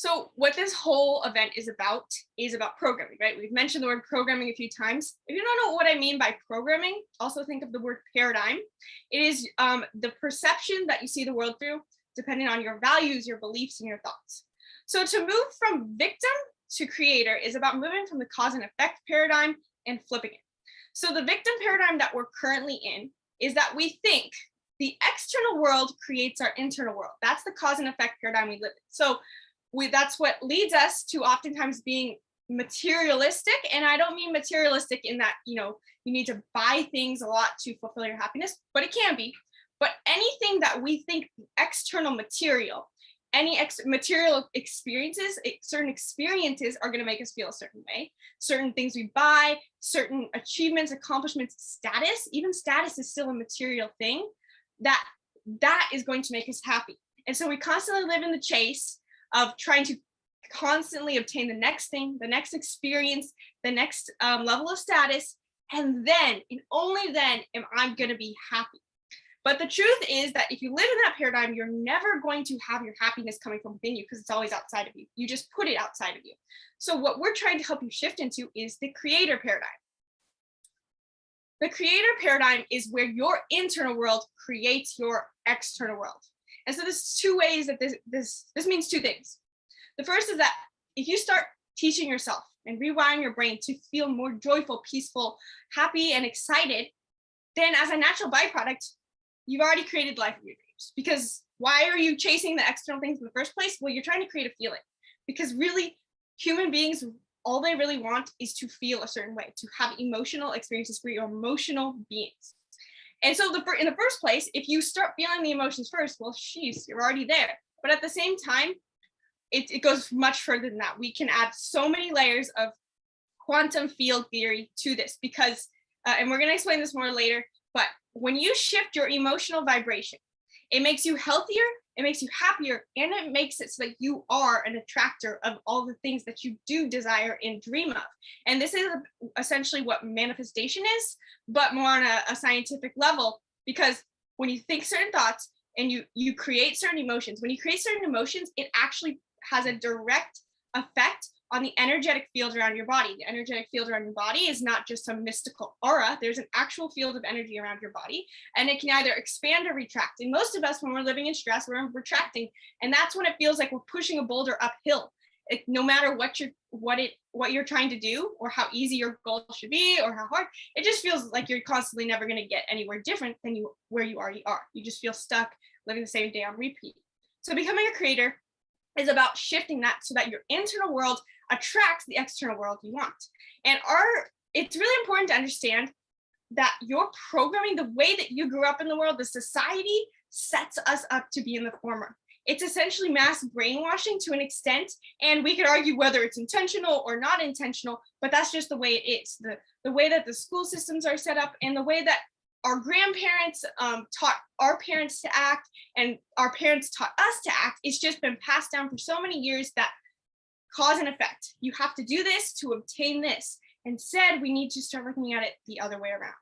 So what this whole event is about programming, right? We've mentioned the word programming a few times. If you don't know what I mean by programming, also think of the word paradigm. It is the perception that you see the world through, depending on your values, your beliefs, and your thoughts. So to move from victim to creator is about moving from the cause and effect paradigm and flipping it. So the victim paradigm that we're currently in is that we think the external world creates our internal world. That's the cause and effect paradigm we live in. So that's what leads us to oftentimes being materialistic. And I don't mean materialistic in that, you need to buy things a lot to fulfill your happiness, but it can be. But anything that we think external material, any material experiences, certain experiences are going to make us feel a certain way. Certain things we buy, certain achievements, accomplishments, status, even status is still a material thing that is going to make us happy. And so we constantly live in the chase of trying to constantly obtain the next thing, the next experience, the next level of status. And then, and only then, am I going to be happy. But the truth is that if you live in that paradigm, you're never going to have your happiness coming from within you because it's always outside of you. You just put it outside of you. So what we're trying to help you shift into is the creator paradigm. The creator paradigm is where your internal world creates your external world. And so there's two ways that this means two things. The first is that if you start teaching yourself and rewiring your brain to feel more joyful, peaceful, happy, and excited, then as a natural byproduct, you've already created the life of your dreams. Because why are you chasing the external things in the first place? Well, you're trying to create a feeling. Because really, human beings, all they really want is to feel a certain way, to have emotional experiences for your emotional beings. And so in the first place, if you start feeling the emotions first, well, sheesh, you're already there. But at the same time, it goes much further than that. We can add so many layers of quantum field theory to this because, and we're going to explain this more later, but when you shift your emotional vibration, it makes you healthier, it makes you happier, and it makes it so that you are an attractor of all the things that you do desire and dream of. And this is essentially what manifestation is, but more on a scientific level, because when you think certain thoughts and you create certain emotions, when you create certain emotions, it actually has a direct effect on the energetic field around your body. The energetic field around your body is not just some mystical aura. There's an actual field of energy around your body, and it can either expand or retract. And most of us, when we're living in stress, we're retracting, and that's when it feels like we're pushing a boulder uphill. No matter what you're trying to do, or how easy your goal should be, or how hard, it just feels like you're constantly never going to get anywhere different than where you already are. You just feel stuck living the same day on repeat. So becoming a creator is about shifting that so that your internal world attracts the external world you want. And it's really important to understand that your programming, the way that you grew up in the world, the society sets us up to be in the former. It's essentially mass brainwashing to an extent, and we could argue whether it's intentional or not intentional, but that's just the way it is. The way that the school systems are set up, and the way that our grandparents taught our parents to act, and our parents taught us to act, it's just been passed down for so many years that cause and effect. You have to do this to obtain this. Instead, we need to start looking at it the other way around.